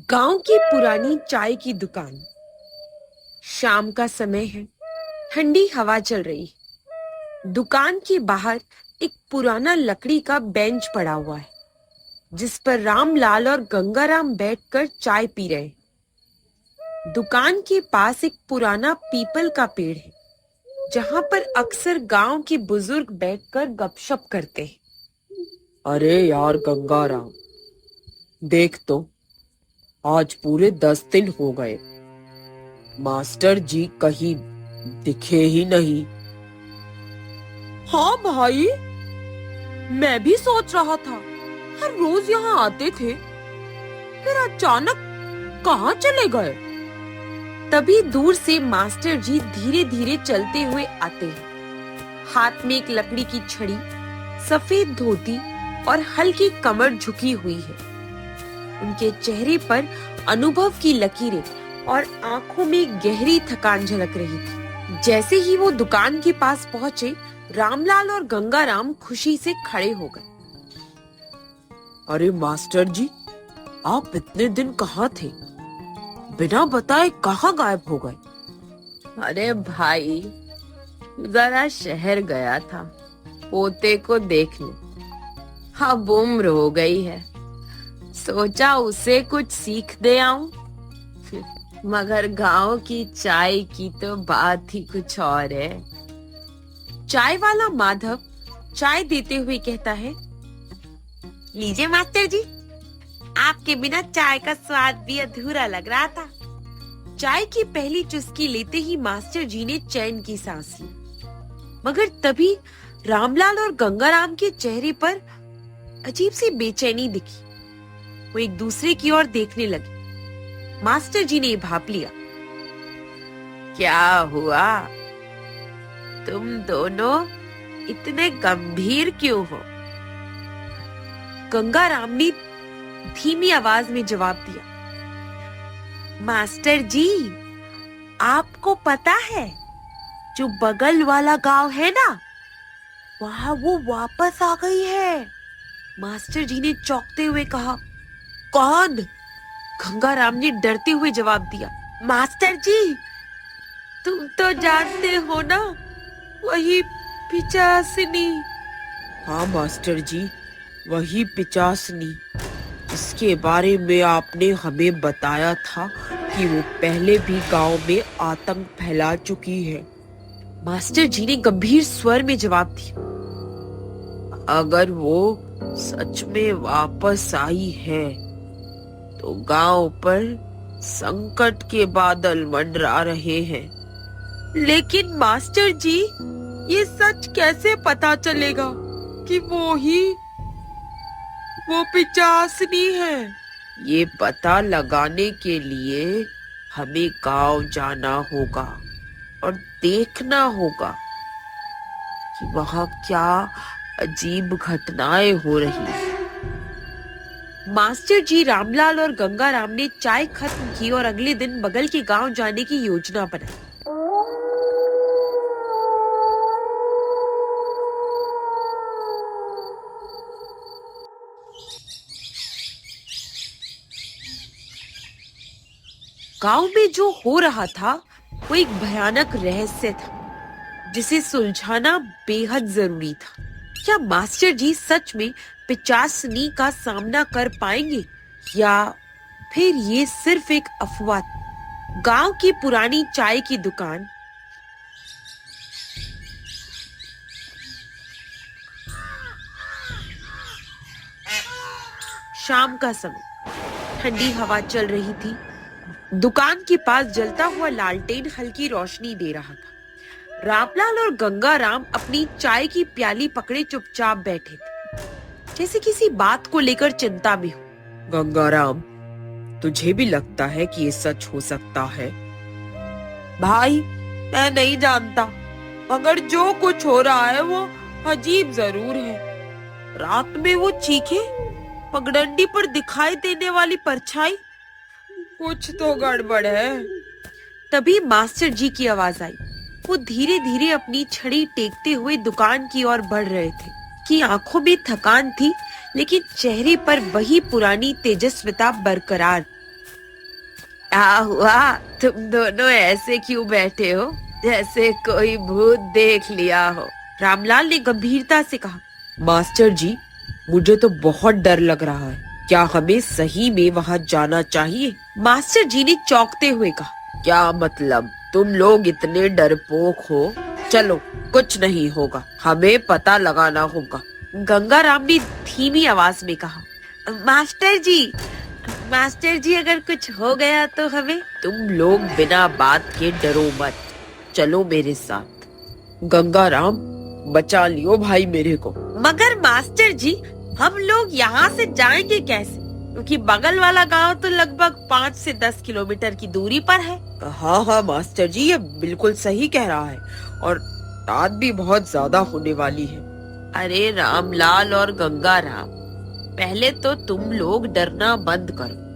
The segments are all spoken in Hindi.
गांव की पुरानी चाय की दुकान। शाम का समय है। ठंडी हवा चल रही है। दुकान के बाहर एक पुराना लकड़ी का बेंच पड़ा हुआ है, जिस पर रामलाल और गंगाराम बैठकर चाय पी रहे हैं। दुकान के पास एक पुराना पीपल का पेड़ है, जहां पर अक्सर गांव के बुजुर्ग बैठकर गपशप करते हैं। अरे यार गंगाराम, देख तो, आज पूरे 10 दिन हो गए। मास्टर जी कहीं दिखे ही नहीं। हाँ भाई, मैं भी सोच रहा था। हर रोज यहाँ आते थे, फिर अचानक कहाँ चले गए। तभी दूर से मास्टर जी धीरे धीरे चलते हुए आते हैं। हाथ में एक लकड़ी की छड़ी, सफेद धोती और हल्की कमर झुकी हुई है। उनके चेहरे पर अनुभव की लकीरें और आंखों में गहरी थकान झलक रही थी। जैसे ही वो दुकान के पास पहुंचे, रामलाल और गंगाराम खुशी से खड़े हो गए। अरे मास्टर जी, आप इतने दिन कहाँ थे? बिना बताए कहाँ गायब हो गए? अरे भाई, जरा शहर गया था पोते को देखने। अब उम्र हो गई है, सोचा उसे कुछ सीख दे आऊं। मगर गांव की चाय की तो बात ही कुछ और है। चाय वाला माधव चाय देते हुए कहता है, लीजिए मास्टर जी, आपके बिना चाय का स्वाद भी अधूरा लग रहा था। चाय की पहली चुस्की लेते ही मास्टर जी ने चैन की सांस ली। मगर तभी रामलाल और गंगाराम के चेहरे पर अजीब सी बेचैनी दिखी। वो एक दूसरे की ओर देखने लगे। मास्टर जी ने भाप लिया, क्या हुआ? तुम दोनों इतने गंभीर क्यों हो? गंगाराम ने धीमी आवाज में जवाब दिया, मास्टर जी, आपको पता है, जो बगल वाला गांव है ना, वहां वो वापस आ गई है। मास्टर जी ने चौंकते हुए कहा, कौन? गंगाराम ने डरते हुए जवाब दिया, मास्टर जी, तुम तो जानते हो ना, वही पिचासनी। हाँ मास्टर जी, वही पिचासनी, जिसके बारे में आपने हमें बताया था कि वो पहले भी गांव में आतंक फैला चुकी है। मास्टर जी ने गंभीर स्वर में जवाब दिया, अगर वो सच में वापस आई है तो गांव पर संकट के बादल मंडरा रहे हैं। लेकिन मास्टर जी, ये सच कैसे पता चलेगा कि वो पिचासनी है? ये पता लगाने के लिए हमें गांव जाना होगा और देखना होगा कि वहां क्या अजीब घटनाएं हो रही हैं। मास्टर जी, रामलाल और गंगाराम ने चाय खत्म की और अगले दिन बगल के गांव जाने की योजना बनाई। गांव में जो हो रहा था वो एक भयानक रहस्य था, जिसे सुलझाना बेहद जरूरी था। क्या मास्टर जी सच में पिचासनी का सामना कर पाएंगे, या फिर ये सिर्फ एक अफवाह? गांव की पुरानी चाय की दुकान। शाम का समय, ठंडी हवा चल रही थी। दुकान के पास जलता हुआ लालटेन हल्की रोशनी दे रहा था। रामलाल और गंगाराम अपनी चाय की प्याली पकड़े चुपचाप बैठे थे, जैसे किसी बात को लेकर चिंता में हो। गंगाराम, तुझे भी लगता है कि ये सच हो सकता है? भाई, मैं नहीं जानता, मगर जो कुछ हो रहा है वो अजीब जरूर है। रात में वो चीखे, पगडंडी पर दिखाई देने वाली परछाई, कुछ तो गड़बड़ है। तभी मास्टर जी की आवाज आई। वो धीरे धीरे अपनी छड़ी टेकते हुए दुकान की ओर बढ़ रहे थे। कि आंखों में थकान थी, लेकिन चेहरे पर वही पुरानी तेजस्विता बरकरार। क्या हुआ? तुम दोनों ऐसे क्यों बैठे हो जैसे कोई भूत देख लिया हो? रामलाल ने गंभीरता से कहा। मास्टर जी, मुझे तो बहुत डर लग रहा है। क्या हमें सही में वहाँ जाना चाहिए? मास्टर जी ने चौंकते हुए कहा। क्या मतलब? तुम लोग इतने डरपोक हो? चलो, कुछ नहीं होगा, हमें पता लगाना होगा, गंगाराम ने धीमी आवाज में कहा। मास्टर जी अगर कुछ हो गया तो हमें? तुम लोग बिना बात के डरो मत, चलो मेरे साथ। गंगाराम, बचा लियो भाई मेरे को। मगर मास्टर जी, हम लोग यहाँ से जाएंगे कैसे? क्योंकि बगल वाला गांव तो लगभग 5 से 10 किलोमीटर की दूरी पर है। हाँ हाँ मास्टर जी, ये बिल्कुल सही कह रहा है, और रात भी बहुत ज्यादा होने वाली है। अरे रामलाल और गंगाराम, पहले तो तुम लोग डरना बंद करो।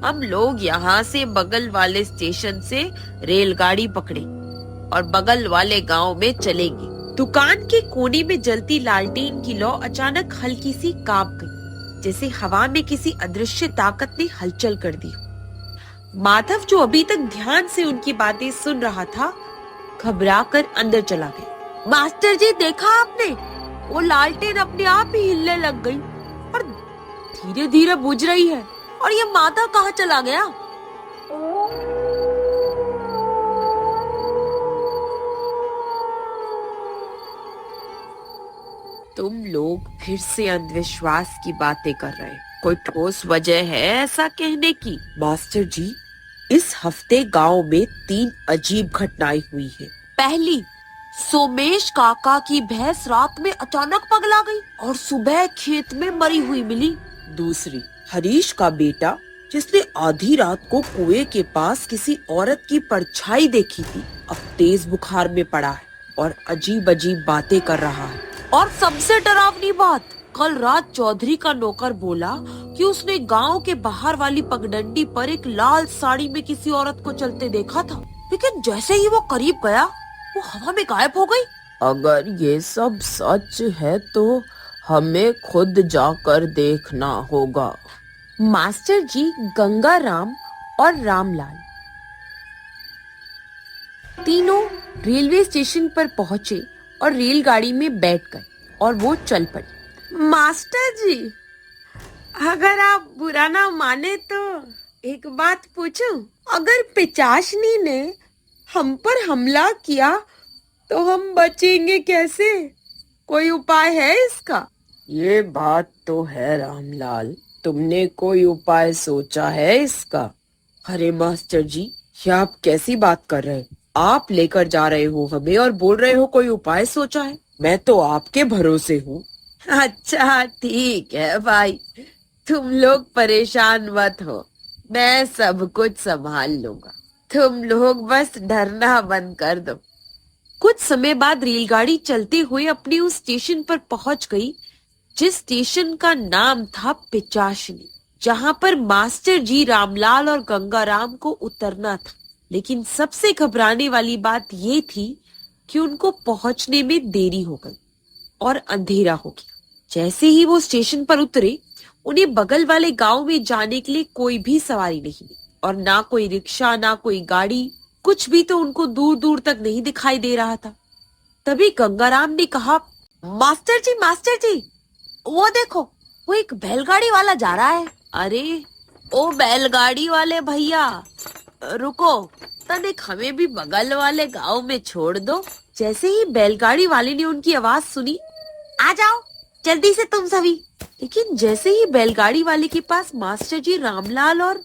हम लोग यहाँ से बगल वाले स्टेशन से रेलगाड़ी पकड़े और बगल वाले गांव में चलेंगे। दुकान के कोने में जलती लालटेन की लौ अचानक हल्की सी कांप गई, जैसे हवा में किसी अदृश्य ताकत ने हलचल कर दी। माधव, जो अभी तक ध्यान से उनकी बातें सुन रहा था, घबरा कर अंदर चला गया। मास्टर जी, देखा आपने? वो लालटेन अपने आप ही हिलने लग गई और धीरे धीरे बुझ रही है। और ये माधव कहाँ चला गया? तुम लोग फिर से अंधविश्वास की बातें कर रहे हैं। कोई ठोस वजह है ऐसा कहने की? मास्टर जी, इस हफ्ते गांव में 3 अजीब घटनाएं हुई हैं। पहली, सोमेश काका की भैंस रात में अचानक पगला गई और सुबह खेत में मरी हुई मिली। दूसरी, हरीश का बेटा, जिसने आधी रात को कुएं के पास किसी औरत की परछाई देखी थी, अब तेज बुखार में पड़ा है और अजीब अजीब बातें कर रहा है। और सबसे डरावनी बात, कल रात चौधरी का नौकर बोला कि उसने गांव के बाहर वाली पगडंडी पर एक लाल साड़ी में किसी औरत को चलते देखा था, लेकिन जैसे ही वो करीब गया, वो हवा में गायब हो गई। अगर ये सब सच है तो हमें खुद जाकर देखना होगा। मास्टर जी, गंगाराम और रामलाल तीनों रेलवे स्टेशन पर पहुंचे और रेलगाड़ी में बैठ गए और वो चल पड़े। मास्टर जी, अगर आप बुरा ना माने तो एक बात पूछूं? अगर पिचाशनी ने हम पर हमला किया तो हम बचेंगे कैसे? कोई उपाय है इसका? ये बात तो है रामलाल, तुमने कोई उपाय सोचा है इसका? अरे मास्टर जी, ये आप कैसी बात कर रहे हैं? आप लेकर जा रहे हो हमें और बोल रहे हो कोई उपाय सोचा है? मैं तो आपके भरोसे हूँ। अच्छा ठीक है भाई, तुम लोग परेशान मत हो, मैं सब कुछ संभाल लूंगा। तुम लोग बस डरना बंद कर दो। कुछ समय बाद रेलगाड़ी चलते हुए अपने उस स्टेशन पर पहुंच गई, जिस स्टेशन का नाम था पिचाशनी, जहां पर मास्टर जी, रामलाल और गंगाराम को उतरना था। लेकिन सबसे घबराने वाली बात ये थी कि उनको पहुंचने में देरी हो गई और अंधेरा हो गया। जैसे ही वो स्टेशन पर उतरे, उन्हें बगल वाले गांव में जाने के लिए कोई भी सवारी नहीं मिली और ना कोई रिक्शा, ना कोई गाड़ी, कुछ भी तो उनको दूर दूर तक नहीं दिखाई दे रहा था। तभी गंगाराम ने कहा, मास्टर जी, वो देखो, वो एक बैलगाड़ी वाला जा रहा है। अरे ओ बैलगाड़ी वाले भैया, रुको, तनिक हमें भी बगल वाले गांव में छोड़ दो। जैसे ही बैलगाड़ी वाले ने उनकी आवाज सुनी, आ जाओ जल्दी से तुम सभी। लेकिन जैसे ही बैलगाड़ी वाले के पास मास्टर जी, रामलाल और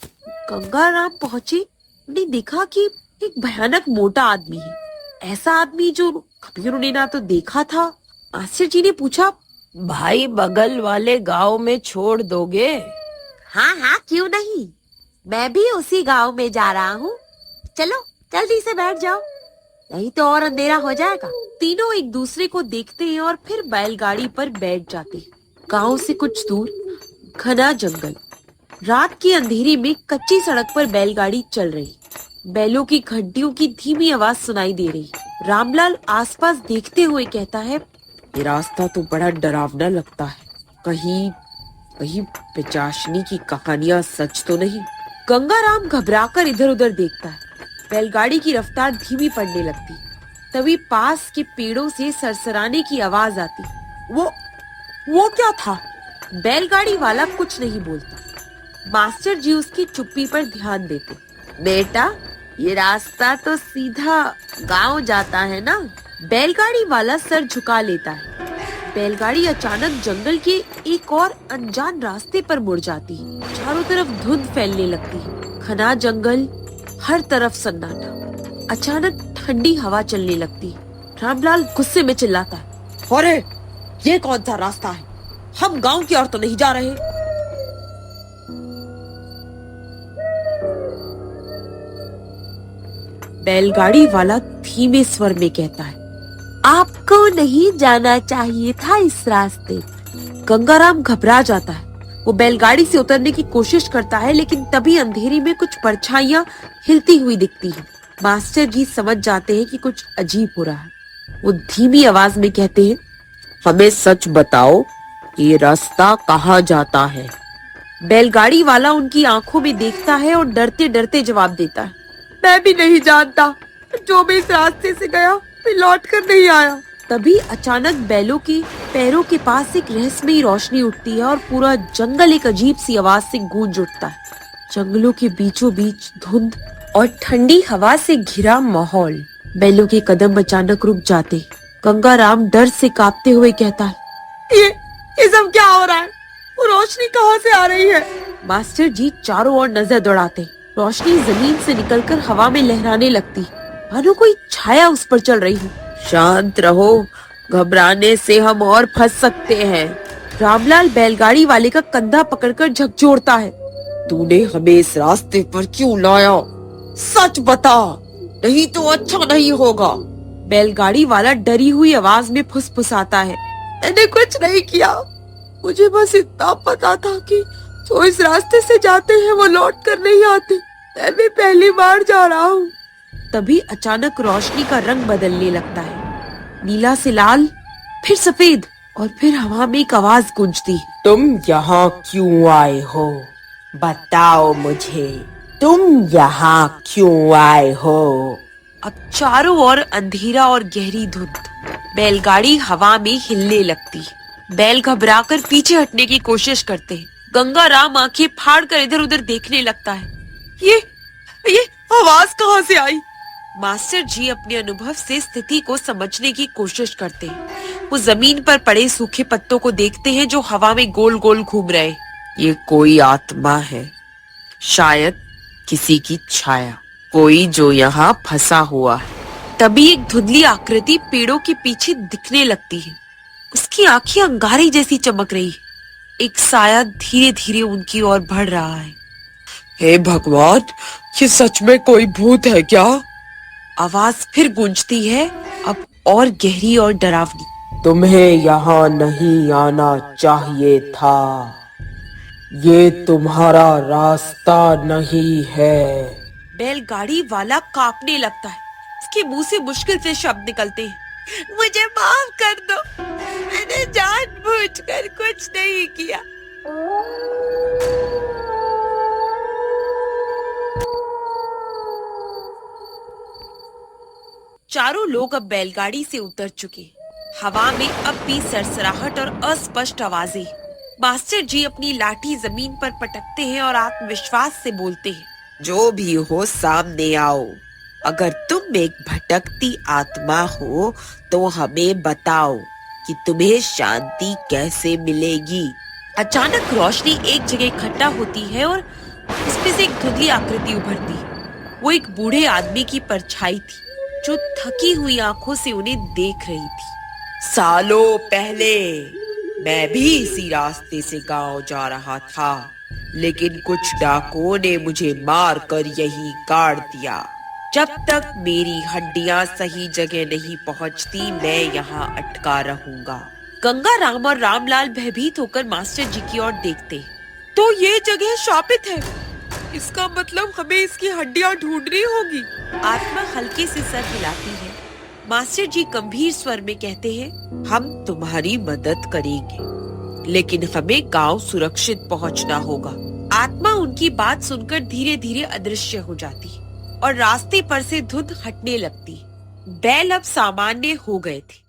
गंगाराम पहुंचे, उन्हें देखा कि एक भयानक मोटा आदमी है, ऐसा आदमी जो कभी उन्होंने ना तो देखा था। मास्टर जी ने पूछा, भाई बगल वाले गांव में छोड़ दोगे? हाँ हाँ, क्यों नहीं, मैं भी उसी गांव में जा रहा हूँ। चलो जल्दी से बैठ जाओ, नहीं तो और अंधेरा हो जाएगा। तीनों एक दूसरे को देखते हैं और फिर बैलगाड़ी पर बैठ जाते हैं। गांव से कुछ दूर घना जंगल, रात की अंधेरी में कच्ची सड़क पर बैलगाड़ी चल रही। बैलों की घंटियों की धीमी आवाज सुनाई दे रही। रामलाल आसपास देखते हुए कहता है, ये रास्ता तो बड़ा डरावना लगता है, कहीं कहीं पिचाशनी की कहानियां सच तो नहीं? गंगाराम घबराकर इधर उधर देखता है। बैलगाड़ी की रफ्तार धीमी पड़ने लगती। तभी पास के पेड़ों से सरसराने की आवाज आती। वो क्या था? बैलगाड़ी वाला कुछ नहीं बोलता। मास्टर जी उसकी चुप्पी पर ध्यान देते। बेटा, ये रास्ता तो सीधा गांव जाता है ना? बैलगाड़ी वाला सर झुका लेता है। बैलगाड़ी अचानक जंगल के एक और अनजान रास्ते पर मुड़ जाती है। चारों तरफ धुंध फैलने लगती है। घना जंगल, हर तरफ सन्नाटा। अचानक ठंडी हवा चलने लगती है। रामलाल गुस्से में चिल्लाता है, अरे ये कौन सा रास्ता है? हम गांव की ओर तो नहीं जा रहे। बैलगाड़ी वाला धीमे स्वर में कहता है, आपको नहीं जाना चाहिए था इस रास्ते। गंगाराम घबरा जाता है। वो बैलगाड़ी से उतरने की कोशिश करता है, लेकिन तभी अंधेरी में कुछ परछाइयां हिलती हुई दिखती हैं। मास्टर जी समझ जाते हैं कि कुछ अजीब हो रहा है। वो धीमी आवाज में कहते हैं, हमें सच बताओ, ये रास्ता कहाँ जाता है? बैलगाड़ी वाला उनकी आंखों में देखता है और डरते डरते जवाब देता है, मैं भी नहीं जानता। जो भी इस रास्ते से गया फिर लौट कर नहीं आया। तभी अचानक बैलों के पैरों के पास एक रहस्यमयी रोशनी उठती है और पूरा जंगल एक अजीब सी आवाज से गूंज उठता है। जंगलों के बीचों बीच धुंध और ठंडी हवा से घिरा माहौल। बैलों के कदम अचानक रुक जाते। गंगाराम डर से कांपते हुए कहता है, ये सब क्या हो रहा है? वो रोशनी कहाँ से आ रही है? मास्टर जी चारों ओर नजर दौड़ाते। रोशनी जमीन से निकलकर हवा में लहराने लगती, मानो कोई छाया उस पर चल रही हो। शांत रहो, घबराने से हम और फंस सकते हैं। रामलाल बैलगाड़ी वाले का कंधा पकड़कर झकझोरता है। तूने हमें इस रास्ते पर क्यों लाया? सच बता, नहीं तो अच्छा नहीं होगा। बैलगाड़ी वाला डरी हुई आवाज में फुसफुसाता है, मैंने कुछ नहीं किया। मुझे बस इतना पता था कि जो इस रास्ते से जाते हैं वो लौट कर नहीं आते। मैं भी पहली बार जा रहा हूँ। तभी अचानक रोशनी का रंग बदलने लगता है। नीला से लाल, फिर सफेद, और फिर हवा में एक आवाज गूंजती, तुम यहाँ क्यों आए हो? बताओ मुझे, तुम यहाँ क्यों आए हो? अब चारों ओर अंधेरा और गहरी धुंध। बैलगाड़ी हवा में हिलने लगती। बैल घबराकर पीछे हटने की कोशिश करते हैं। गंगाराम आंखें फाड़कर इधर उधर देखने लगता है। ये आवाज कहाँ से आई? मास्टर जी अपने अनुभव से स्थिति को समझने की कोशिश करते हैं। वो जमीन पर पड़े सूखे पत्तों को देखते हैं जो हवा में गोल गोल घूम रहे। ये कोई आत्मा है, शायद किसी की छाया, कोई जो यहाँ फंसा हुआ है। तभी एक धुंधली आकृति पेड़ों के पीछे दिखने लगती है। उसकी आंखें अंगारे जैसी चमक रही है। एक साया धीरे धीरे उनकी ओर बढ़ रहा है। हे भगवान, ये सच में कोई भूत है क्या? आवाज फिर गूंजती है, अब और गहरी और डरावनी। तुम्हें यहाँ नहीं आना चाहिए था। ये तुम्हारा रास्ता नहीं है। बैलगाड़ी वाला कांपने लगता है। उसके मुंह से मुश्किल से शब्द निकलते हैं, मुझे माफ कर दो, मैंने जानबूझकर कुछ नहीं किया। चारों लोग अब बैलगाड़ी से उतर चुके। हवा में अब भी सरसराहट और अस्पष्ट आवाजें। मास्टर जी अपनी लाठी जमीन पर पटकते हैं और आत्मविश्वास से बोलते हैं, जो भी हो सामने आओ। अगर तुम एक भटकती आत्मा हो तो हमें बताओ कि तुम्हें शांति कैसे मिलेगी। अचानक रोशनी एक जगह इकट्ठा होती है और उसमें से एक धुंधली आकृति उभरती है। वो एक बूढ़े आदमी की परछाई थी जो थकी हुई आंखों से उन्हें देख रही थी। सालों पहले मैं भी इसी रास्ते से गांव जा रहा था, लेकिन कुछ डाकुओं ने मुझे मार कर यहीं गाड़ दिया। जब तक मेरी हड्डियां सही जगह नहीं पहुंचती, मैं यहाँ अटका रहूंगा। गंगाराम और रामलाल भयभीत होकर मास्टर जी की ओर देखते। तो ये जगह शापित है, इसका मतलब हमें इसकी हड्डियां ढूंढनी होगी। आत्मा हल्के से सर हिलाती है। मास्टर जी गंभीर स्वर में कहते हैं, हम तुम्हारी मदद करेंगे, लेकिन हमें गांव सुरक्षित पहुंचना होगा। आत्मा उनकी बात सुनकर धीरे धीरे अदृश्य हो जाती और रास्ते पर से धुंध हटने लगती। बैल अब सामान्य हो गए थे।